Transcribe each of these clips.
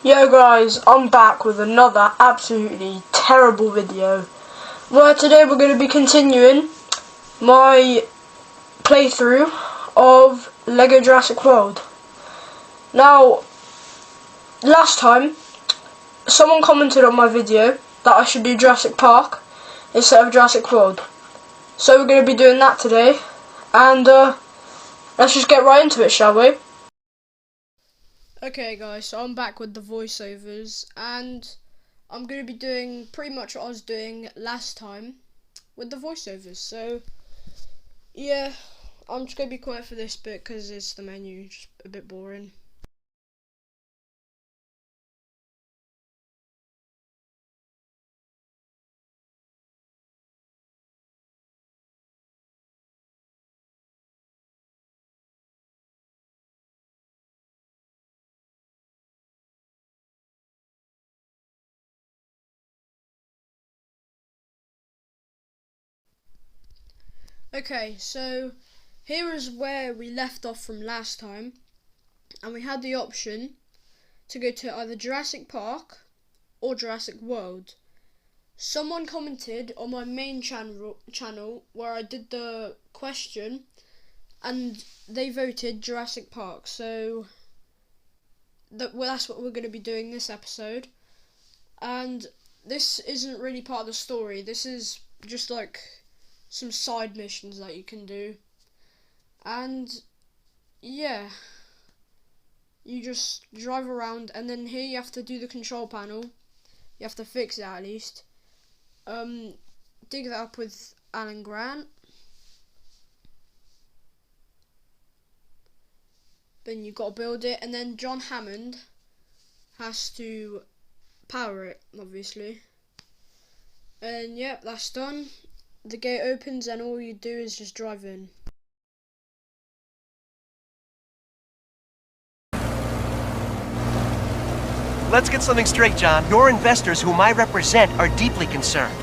Yo guys, I'm back with another absolutely terrible video where today we're going to be continuing my playthrough of Lego Jurassic World. Now, last time someone commented on my video that I should do Jurassic Park instead of Jurassic World. So we're going to be doing that today, and let's just get right into it, shall we? Okay guys, so I'm back with the voiceovers, and I'm going to be doing pretty much what I was doing last time with the voiceovers. So yeah, I'm just going to be quiet for this bit because it's the menu, just a bit boring. Okay, so here is where we left off from last time, and we had the option to go to either Jurassic Park or Jurassic World. Someone commented on my main channel where I did the question, and they voted Jurassic Park. So that's what we're going to be doing this episode. And this isn't really part of the story. This is just like some side missions that you can do. And yeah, you just drive around, and then here you have to do the control panel. You have to fix it at least. Dig that up with Alan Grant. Then you've got to build it, and then John Hammond has to power it, obviously. And yep, that's done. The gate opens, and all you do is just drive in. Let's get something straight, John. Your investors, whom I represent, are deeply concerned.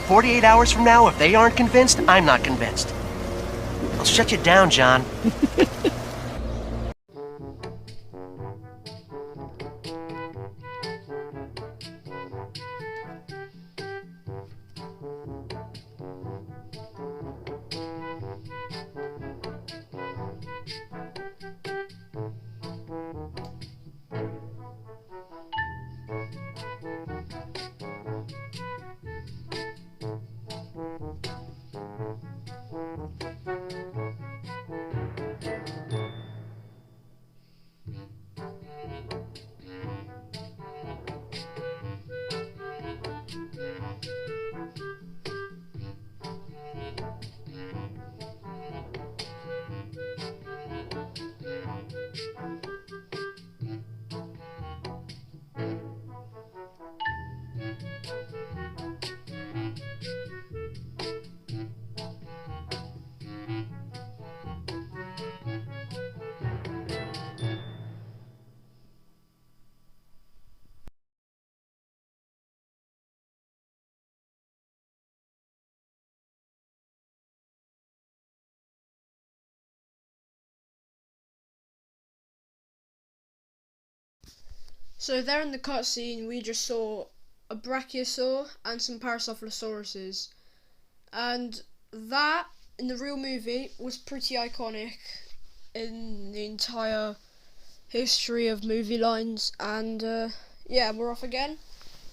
48 hours from now, if they aren't convinced, I'm not convinced. I'll shut you down, John. So there in the cutscene, we just saw a brachiosaur and some parasaurolophuses, and that in the real movie was pretty iconic in the entire history of movie lines. And yeah, we're off again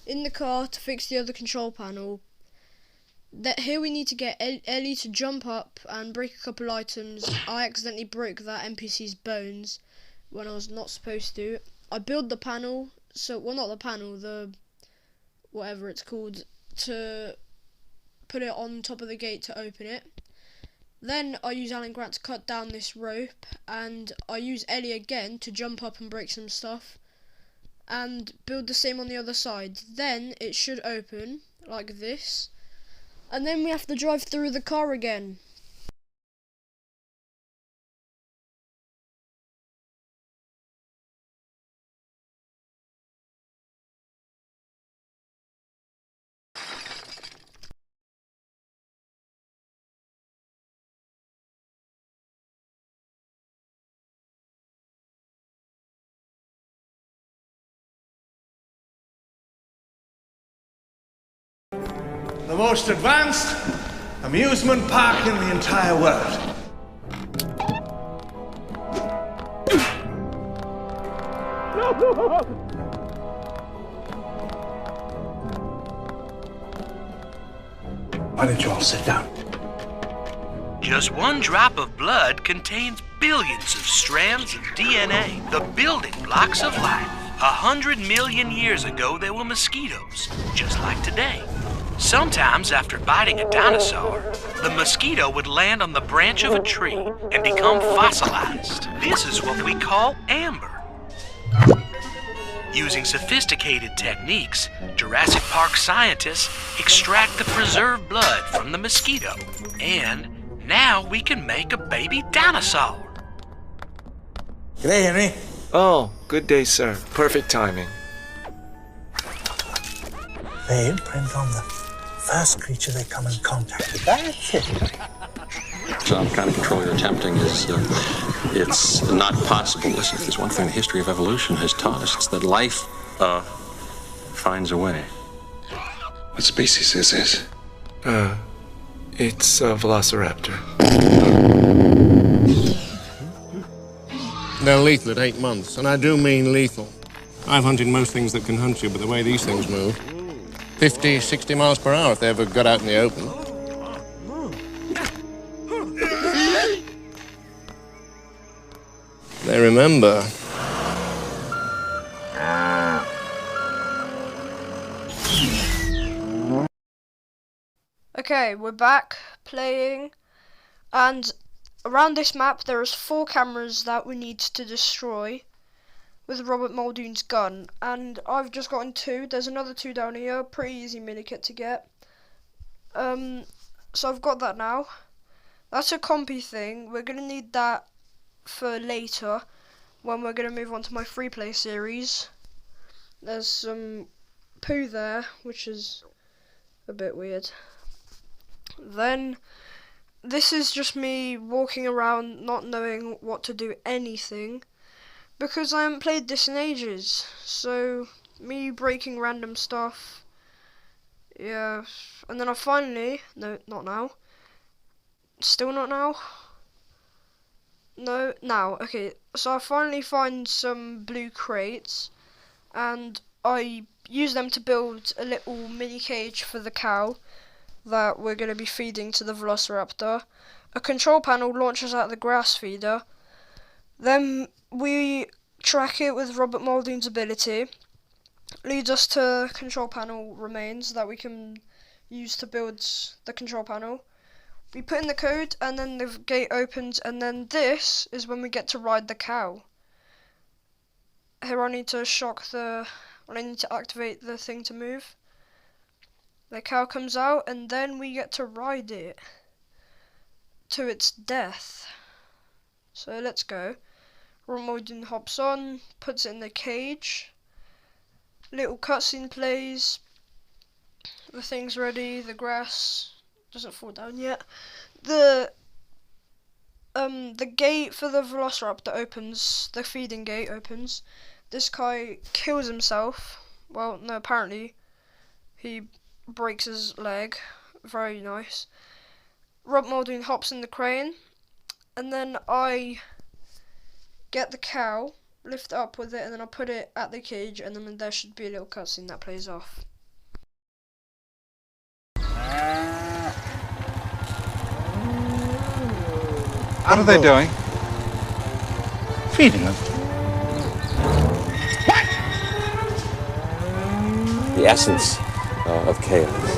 in the car to fix the other control panel. Here we need to get Ellie to jump up and break a couple items. I accidentally broke that NPC's bones when I was not supposed to. I build the panel, well, not the panel, the whatever it's called, to put it on top of the gate to open it. Then I use Alan Grant to cut down this rope, and I use Ellie again to jump up and break some stuff, and build the same on the other side. Then it should open like this, and then we have to drive through the car again. the most advanced amusement park in the entire world. Why don't you all sit down? Just one drop of blood contains billions of strands of DNA, the building blocks of life. 100 million years ago, there were mosquitoes, just like today. Sometimes, after biting a dinosaur, the mosquito would land on the branch of a tree and become fossilized. This is what we call amber. Using sophisticated techniques, Jurassic Park scientists extract the preserved blood from the mosquito, and now we can make a baby dinosaur. G'day, Henry. Oh, good day, sir. Perfect timing. They imprint on the first creature they come in contact with. That's it. Some kind of control you're attempting is, it's not possible. Listen, if there's one thing the history of evolution has taught us, it's that life, finds a way. What species is this? It's a velociraptor. They're lethal at 8 months, and I do mean lethal. I've hunted most things that can hunt you, but the way these things move, 50, 60 miles per hour if they ever got out in the open. They remember. Okay, we're back playing, and around this map there is 4 cameras that we need to destroy with Robert Muldoon's gun, and I've just gotten 2. There's another 2 down here, pretty easy minikit to get. So I've got that now. That's a compy thing. We're gonna need that for later when we're gonna move on to my free play series. There's some poo there, which is a bit weird. Then this is just me walking around not knowing what to do anything because I haven't played this in ages. So me breaking random stuff. Yeah, and then I finally, no, not now. Still not now. No, now. Okay, so I finally find some blue crates and I use them to build a little mini cage for the cow that we're going to be feeding to the velociraptor. A control panel launches out the grass feeder. Then we track it with Robert Muldoon's ability. Leads us to control panel remains that we can use to build the control panel. We put in the code and then the gate opens, and then this is when we get to ride the cow. Here I need to I need to activate the thing to move. The cow comes out and then we get to ride it to its death. So let's go. Muldoon hops on, puts it in the cage. Little cutscene plays. The thing's ready, the grass doesn't fall down yet. The gate for the velociraptor opens, the feeding gate opens. This guy kills himself. Well, no, apparently he breaks his leg. Very nice. Rob Muldoon hops in the crane, and then I get the cow, lift it up with it, and then I put it at the cage, and then there should be a little cutscene that plays off. What are they doing? Feeding them. The essence of chaos.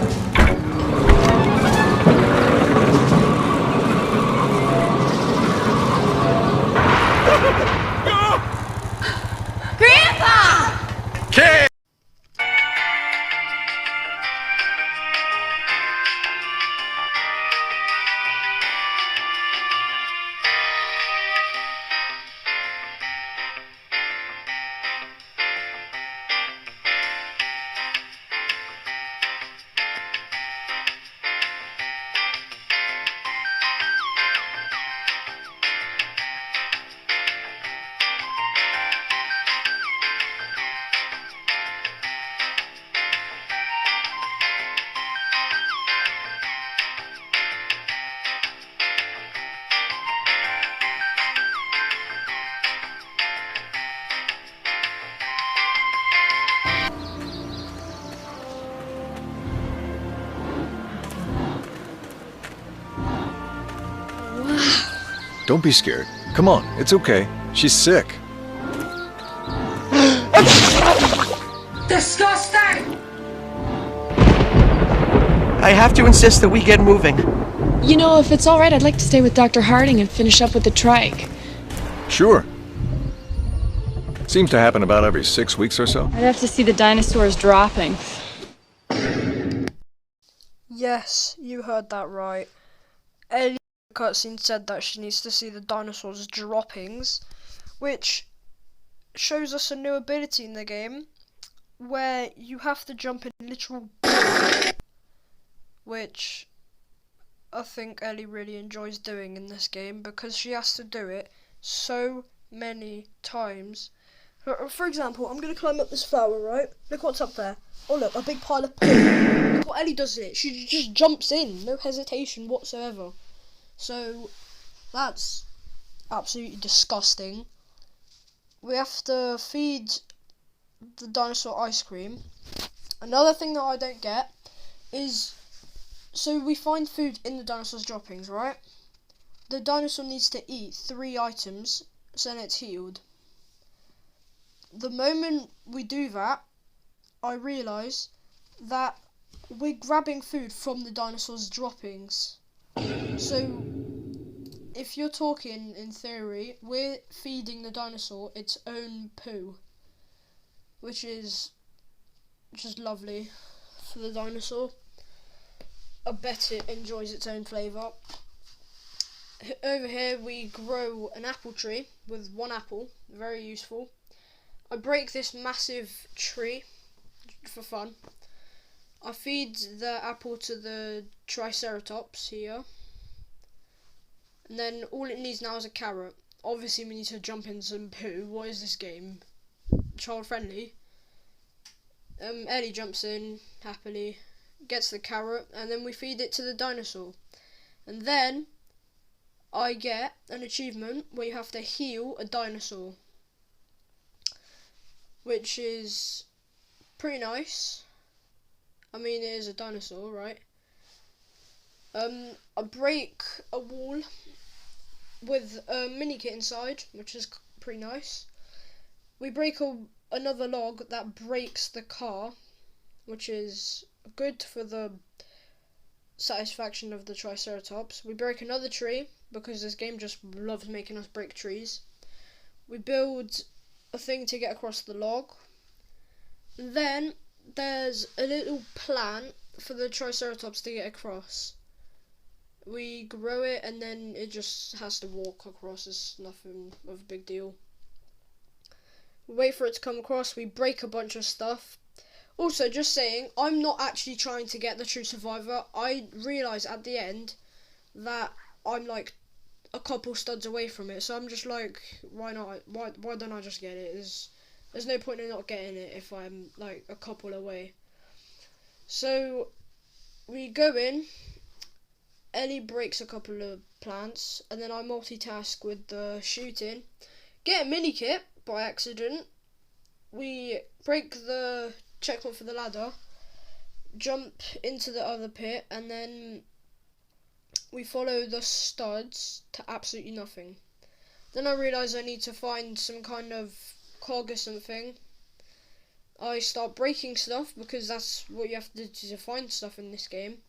Don't be scared. Come on, it's okay. She's sick. Disgusting! I have to insist that we get moving. You know, if it's alright, I'd like to stay with Dr. Harding and finish up with the trike. Sure. Seems to happen about every 6 weeks or so. I'd have to see the dinosaurs dropping. Yes, you heard that right. Ellie in the cutscene said that she needs to see the dinosaurs' droppings, which shows us a new ability in the game where you have to jump in literal which I think Ellie really enjoys doing in this game because she has to do it so many times. For example, I'm going to climb up this flower, right? Look what's up there. Oh look, a big pile of poo. Look what Ellie does in it. She just jumps in, no hesitation whatsoever. So, that's absolutely disgusting. We have to feed the dinosaur ice cream. Another thing that I don't get is, so we find food in the dinosaur's droppings, right? The dinosaur needs to eat 3 items, so then it's healed. The moment we do that, I realise that we're grabbing food from the dinosaur's droppings. So, if you're talking in theory, we're feeding the dinosaur its own poo, which is just lovely for the dinosaur. I bet it enjoys its own flavour. Over here we grow an apple tree with 1 apple, very useful. I break this massive tree for fun. I feed the apple to the Triceratops here. And then all it needs now is a carrot. Obviously we need to jump in some poo. What is this game? Child friendly. Ellie jumps in happily, gets the carrot, and then we feed it to the dinosaur. And then I get an achievement where you have to heal a dinosaur, which is pretty nice. I mean, it is a dinosaur, right? I break a wall with a mini kit inside, which is pretty nice. We break another log that breaks the car, which is good for the satisfaction of the Triceratops. We break another tree, because this game just loves making us break trees. We build a thing to get across the log. Then there's a little plant for the Triceratops to get across. We grow it and then it just has to walk across. It's nothing of a big deal. We wait for it to come across. We break a bunch of stuff. Also, just saying, I'm not actually trying to get the true survivor. I realise at the end that I'm like a couple studs away from it, so I'm just like, why not? Why don't I just get it? There's no point in not getting it if I'm like a couple away. So we go in. Ellie breaks a couple of plants, and then I multitask with the shooting. Get a mini kit by accident. We break the checkpoint for the ladder, jump into the other pit, and then we follow the studs to absolutely nothing. Then I realise I need to find some kind of cog or something. I start breaking stuff because that's what you have to do to find stuff in this game.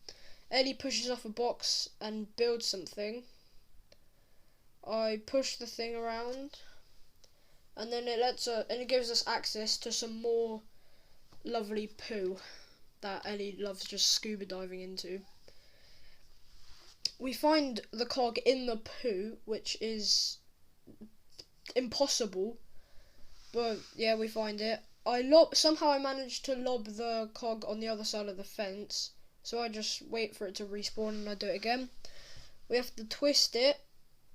Ellie pushes off a box and builds something. I push the thing around, and then it gives us access to some more lovely poo that Ellie loves just scuba diving into. We find the cog in the poo, which is impossible, but yeah, we find it. Somehow I managed to lob the cog on the other side of the fence, so I just wait for it to respawn and I do it again. We have to twist it.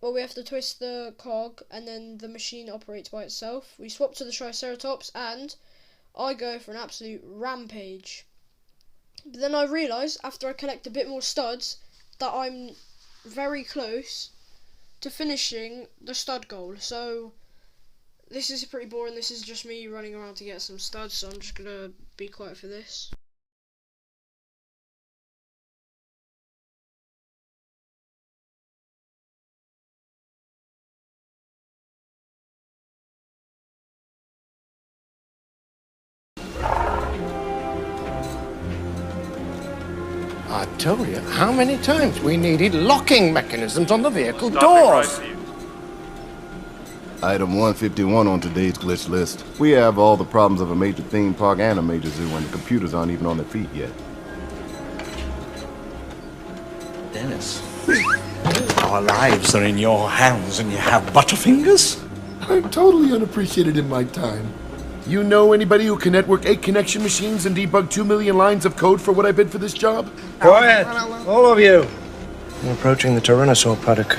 Well, we have to twist the cog and then the machine operates by itself. We swap to the Triceratops and I go for an absolute rampage. But then I realise, after I collect a bit more studs, that I'm very close to finishing the stud goal. So this is pretty boring. This is just me running around to get some studs, so I'm just going to be quiet for this. I told you how many times we needed locking mechanisms on the vehicle doors. Item 151 on today's glitch list. We have all the problems of a major theme park and a major zoo, and the computers aren't even on their feet yet. Dennis, our lives are in your hands and you have butterfingers? I'm totally unappreciated in my time. You know anybody who can network 8 connection machines and debug 2 million lines of code for what I bid for this job? Quiet, all of you. We're approaching the Tyrannosaur paddock.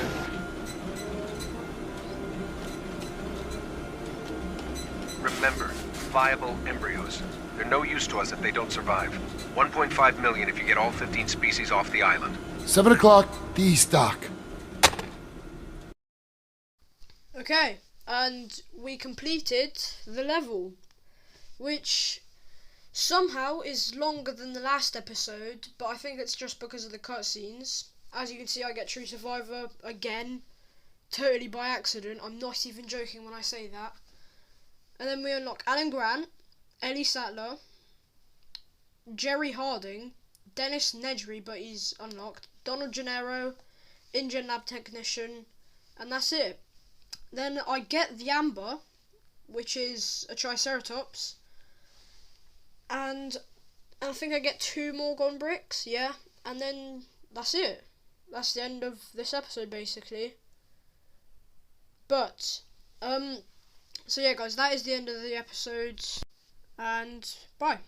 Remember, viable embryos. They're no use to us if they don't survive. 1.5 million if you get all 15 species off the island. 7 o'clock, D-Stock. Okay, and we completed the level, which somehow is longer than the last episode, but I think it's just because of the cutscenes. As you can see, I get True Survivor again, totally by accident. I'm not even joking when I say that. And then we unlock Alan Grant, Ellie Sattler, Jerry Harding, Dennis Nedry, but he's unlocked, Donald Gennaro, Indian Lab Technician, and that's it. Then I get the Amber, which is a Triceratops, and I think I get 2 more Gone Bricks, yeah, and then that's it. That's the end of this episode, basically. But, so yeah guys, that is the end of the episode, and bye.